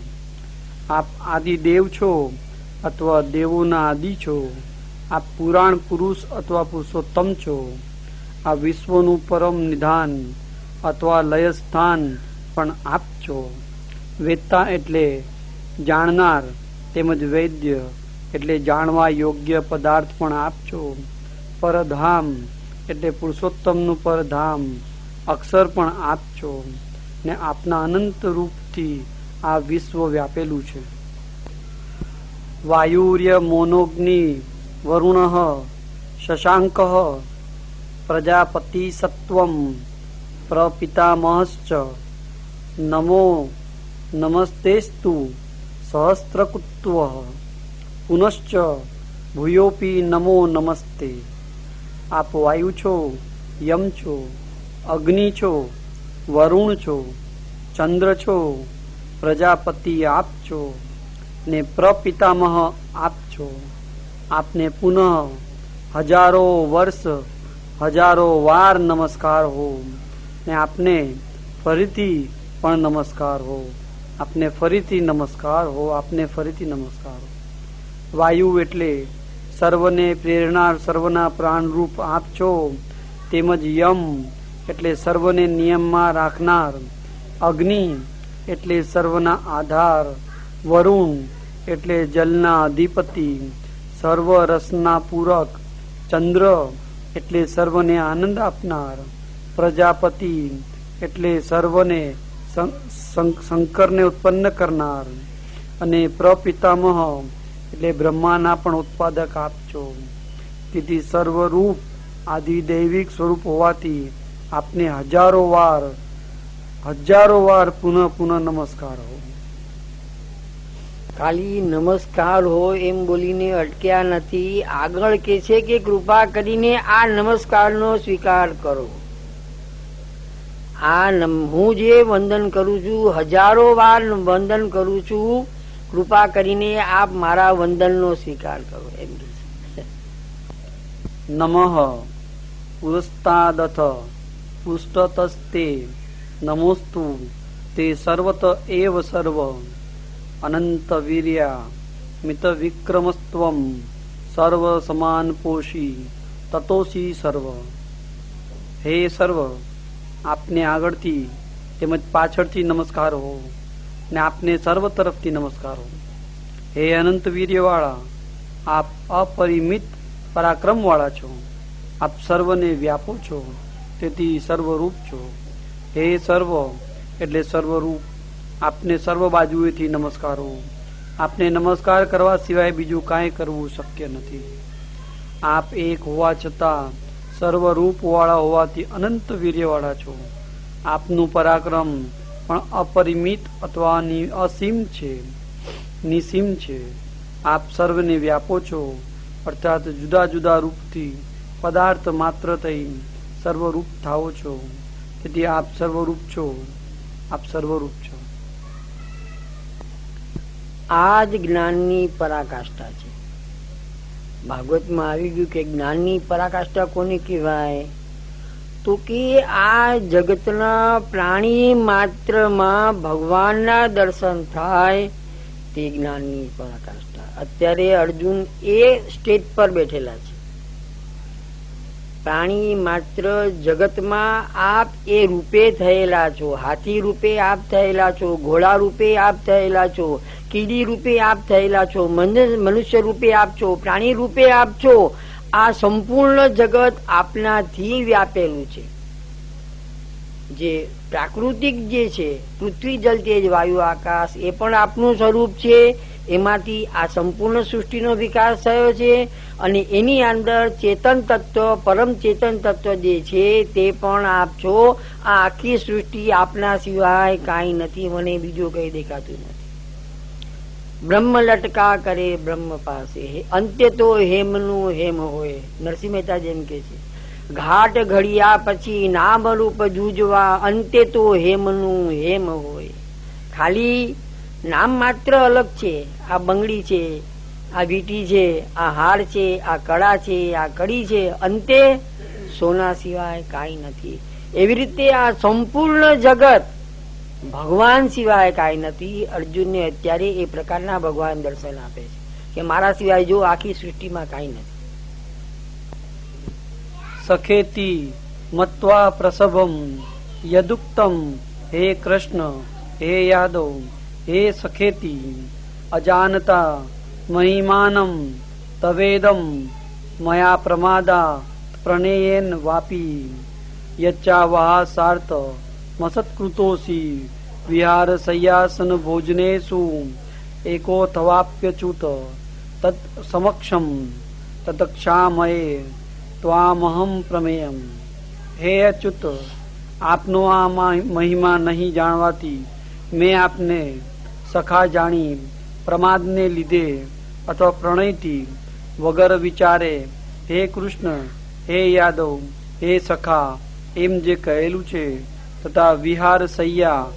આપ આદિ દેવ છો અથવા દેવોના આદિ છો. આપ પુરાણ પુરુષ અથવા પુરુષોત્તમ છો. આ વિશ્વનું પરમ નિધાન અથવા લય સ્થાન પણ આપ છો. વેદતા એટલે જાણનાર તેમજ વૈદ્ય એટલે જાણવા યોગ્ય પદાર્થ પણ આપ છો. પરધામ એટલે પુરુષોત્તમનું પરધામ અક્ષર પણ આપ છો ને આપના અનંત રૂપથી આ વિશ્વ વ્યાપેલું છે. વાયુર્ય મોનોગ્નિ વરુણ શશાંક પ્રજાપતિ સત્વમ પ્રપિતામહશ્ચ નમો નમસ્તેસ્તુ સહસ્ત્રકુત્વ પુનશ્ચ ભૂયોપી નમો નમસ્તે. આપ વાયુ છો, યમ છો, અગ્નિ છો, વરુણ છો, ચંદ્ર છો, પ્રજાપતિ આપ છો ને પ્રપિતામહ આપ છો. આપને પુનઃ હજારો વર્ષ હજારો વાર નમસ્કાર હો ને આપને ફરીથી પણ નમસ્કાર હો. આપને ફરીથી નમસ્કાર હો. આપને ફરીથી નમસ્કાર હો. વાયુ એટલે સર્વને પ્રેરણા સર્વના પ્રાણરૂપ આપ છો. તેમજ યમ એટલે સર્વને નિયમમાં રાખનાર. અગ્નિ એટલે સર્વના આધાર. વરુણ એટલે જલના અધિપતિ, સર્વ રસના પૂરક. ચંદ્ર એટલે સર્વને આનંદ આપનાર. પ્રજાપતિ એટલે સર્વને શંકરને ઉત્પન્ન કરનાર. અને પ્રપિતામહ એટલે બ્રહ્માના પણ ઉત્પાદક આપ છો. તેથી સર્વરૂપ આદિદૈવિક સ્વરૂપ હોવાથી આપને હજારો વાર પુનઃ પુનઃ નમસ્કાર હો. ખાલી નમસ્કાર હો એમ બોલીને અટક્યા નથી. આગળ કે છે કે કૃપા કરીને આ નમસ્કારનો સ્વીકાર કરો. હું જે વંદન કરું છું, હજારો વાર વંદન કરું છું, કૃપા કરીને આપ મારા વંદનનો સ્વીકાર કરો એમ કે છે. નમઃ પુરસ્તાદથ પુષ્ટતસ્તે નમોસ્તુ તે સર્વત એવ સર્વ અનંત વીર્યા મિત વિક્રમસ્ત્વમ સર્વ સમાન પોષી તતોસી સર્વ. હે સર્વ, આપને આગળથી તેમજ પાછળથી નમસ્કાર હો ને આપને સર્વ તરફથી નમસ્કાર હો. હે અનંત વીર્યવાળા, આપ અપરિમિત પરાક્રમ વાળા છો. આપ સર્વને વ્યાપો છો, તેથી સર્વરૂપ છો. હે સર્વ એટલે સર્વરૂપ, આપને સર્વ બાજુએથી નમસ્કાર હો. આપને નમસ્કાર કરવા સિવાય બીજું કાંઈ કરવું શક્ય નથી. આપ એક હોવા છતાં સર્વરૂપ વાળા હોવાથી અનંત વીર્યવાળા છો. આપનું પરાક્રમ પણ અપરિમિત અથવા અસીમ છે, નિસીમ છે. આપ સર્વને વ્યાપો છો, અર્થાત જુદા જુદા રૂપથી પદાર્થ માત્ર થઈ સર્વરૂપ થાઓ છો. તેથી આપ સર્વરૂપ છો. આપ સર્વરૂપ છો. આ જ જ્ઞાનની પરાકાષ્ઠા છે. ભાગવતમાં આવી ગયું કે જ્ઞાનની પરાકાષ્ઠા કોને કહેવાય? તો કે આ જગતના પ્રાણી માત્રમાં ભગવાનના દર્શન થાય તે જ્ઞાનની પરાકાષ્ઠા. અત્યારે અર્જુન એ સ્ટેજ પર બેઠેલા છે. પ્રાણી માત્ર જગતમાં આપ એ રૂપે થયેલા છો. હાથી રૂપે આપ થયેલા છો, ઘોડા રૂપે આપ થયેલા છો, કીડી રૂપે આપ થયેલા છો, મનુષ્ય રૂપે આપ છો, પ્રાણી રૂપે આપ છો. આ સંપૂર્ણ જગત આપનાથી વ્યાપેલું છે. જે પ્રાકૃતિક જે છે, પૃથ્વી જલ તેજ વાયુ આકાશ, એ પણ આપનું સ્વરૂપ છે. એમાંથી આ સંપૂર્ણ સૃષ્ટિનો વિકાસ થયો છે. અને એની અંદર ચેતન તત્વ, પરમ ચેતન તત્વ જે છે તે પણ આપ છો. આ આખી સૃષ્ટિ આપના સિવાય કાંઈ નથી. મને બીજું કઈ દેખાતું નથી. બ્રહ્મ લટકા કરે બ્રહ્મ પાસે, અંત્ય તો હેમનું હેમ હોય. નરસિંહ મહેતા જેમ કે છે, ઘાટ ઘડિયા પછી નામ રૂપ જૂજવા, અંતે તો હેમનું હેમ હોય. ખાલી નામ માત્ર અલગ છે. આ બંગડી છે, આ વીંટી છે, આ હાર છે, આ કડા છે, આ કડી છે, અંતે સોના સિવાય કાંઈ નથી. એવી રીતે આ સંપૂર્ણ જગત ભગવાન સિવાય કાંઈ નથી. અર્જુનને અત્યારે એ પ્રકારના ભગવાન દર્શન આપે છે કે મારા સિવાય જો આખી સૃષ્ટિમાં કાંઈ નથી. સખેતી મત્વા પ્રસભમ યદુક્તમ હે કૃષ્ણ હે યાદવ હે સખેતી અજાનતા મહિમાનમ તવેદમ મયા પ્રમાદા પ્રણયેન વાપી યચ્ચાવાહ સાર્થ મસત્કૃતોસી વિહાર શય્યાસન ભોજનેષુ એકો તવાપ્યચ્યુત તત્ સમક્ષમ તદક્ષામયે ત્વામહમ પ્રમેયમ. હે અચ્યુત, આપનો આ મહિમા નહીં જાણવાથી મેં આપને સખા જાણી પ્રમાદને લીધે અથવા પ્રણયથી વગર વિચારે હે કૃષ્ણ હે યાદવ હે સખા એમ જે કહેલું છે તથા વિહાર શૈયા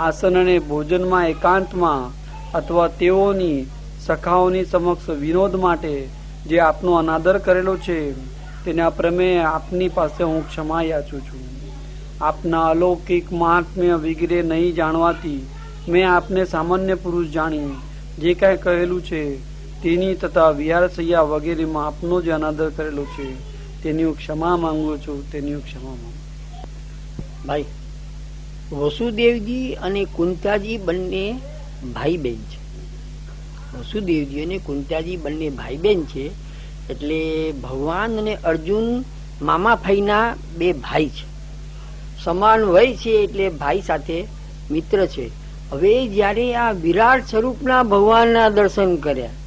આસન અને ભોજનમાં એકાંતમાં અથવા તેઓની સખાઓની સમક્ષ વિનોદ માટે જે આપનો અનાદર કરેલો છે તેના પ્રમેય આપની પાસે હું ક્ષમા યાચું છું. આપના અલૌકિક મહાત્મ્ય વગેરે નહીં જાણવાથી મેં આપને સામાન્ય પુરુષ જાણી જે કાંઈ કહેલું છે તેની તથા વિહાર શૈયા વગેરેમાં આપનો જે અનાદર કરેલો છે તેની હું ક્ષમા માંગુ છું. તેની હું ક્ષમા માંગુ. ભાઈ, વસુદેવજી અને કુંતાજી બંને ભાઈ બહેન છે. વસુદેવજી અને કુંતાજી બંને ભાઈ બહેન છે. એટલે ભગવાન અને અર્જુન મામા ફઈના બે ભાઈ છે. સમાન વય છે એટલે ભાઈ સાથે મિત્ર છે. હવે જયારે આ વિરાટ સ્વરૂપના ભગવાનના દર્શન કર્યા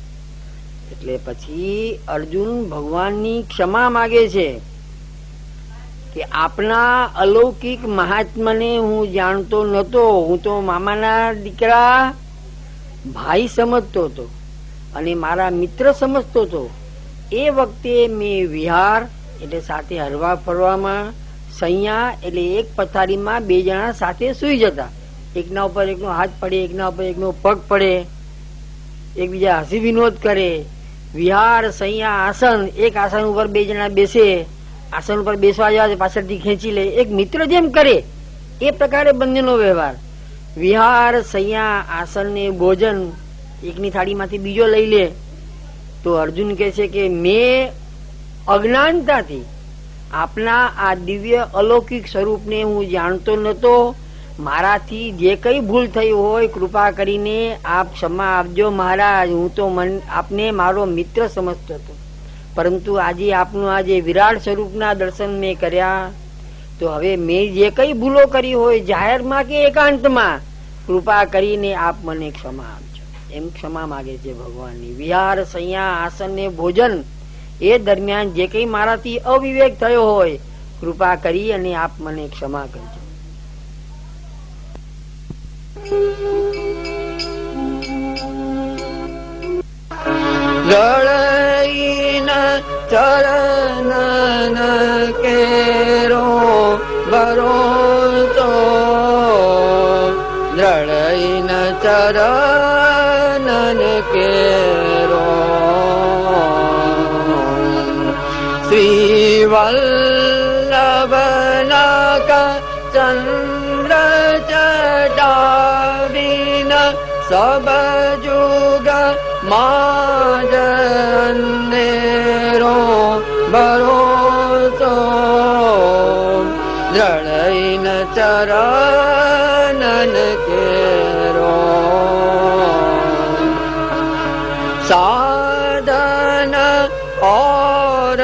એટલે પછી અર્જુન ભગવાનની ક્ષમા માગે છે કે આપના અલૌકિક મહાત્માને હું જાણતો નહોતો. હું તો મામાના દીકરા ભાઈ સમજતો હતો અને મારા મિત્ર સમજતો હતો. એ વખતે મેં વિહાર એટલે સાથે હરવા ફરવામાં, સૈયા એટલે એક પથારીમાં બે જણા સાથે સુઈ જતા. એકના ઉપર એકનો હાથ પડે, એકના ઉપર એકનો પગ પડે, એકબીજા હસી વિનોદ કરે. વિહાર સૈયા આસન, એક આસન ઉપર બે જણા બેસે, આસન ઉપર બેસવા જાય પાછળથી ખેંચી લે, એક મિત્ર જેમ કરે એ પ્રકારે બંનેનો વ્યવહાર. વિહાર સૈયા આસન ને ભોજન એકની થાળીમાંથી બીજો લઈ લે. તો અર્જુન કહે છે કે મેં અજ્ઞાનતાથી આપના આ દિવ્ય અલૌકિક સ્વરૂપને હું જાણતો નહોતો. મારાથી જે કઈ ભૂલ થઈ હોય કૃપા કરીને આપ ક્ષમા આપજો મહારાજ. હું તો આપને મારો મિત્ર સમજતો હતો, પરંતુ આજે આપનું આજે વિરાટ સ્વરૂપના દર્શન મેં કર્યા તો હવે મેં જે કઈ ભૂલો કરી હોય જાહેરમાં કે એકાંતમાં કૃપા કરીને આપ મને ક્ષમા આપજો એમ ક્ષમા માગે છે ભગવાનની. વિહાર સૈયા આસન ને ભોજન એ દરમિયાન જે કઈ મારાથી અવિવેક થયો હોય કૃપા કરી અને આપ મને ક્ષમા કરજો. જળઈન ચરણ કેરો ભરોસો, જળઈન ચરણ કેરો શ્રી વલ્લભનક ચંદ્ર ચટાવીન સબ જુગ માજનેરો ભરોસો, જળઈન ચરણ કેરો સાધન और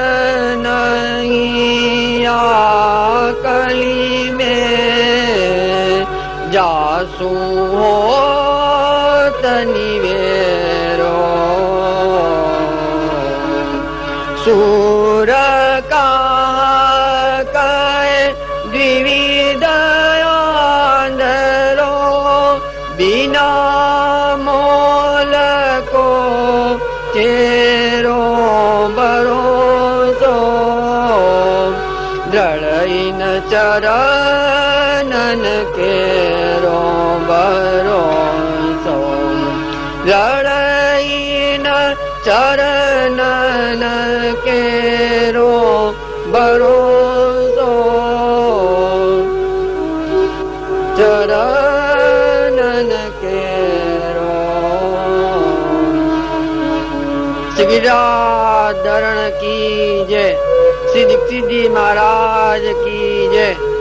नहीं आकली में जासू हो तनिवेरो, सूर का कय द्विविध आंधरो बिना मोल को चेरो भरोસો, જળઈન ચરણ કેરો ભરોસો, જળઈન ચરણ કેરો ભરોસો, ચરણ કેરો. गिरिराधरण की जय, सिद्धि महाराज की છે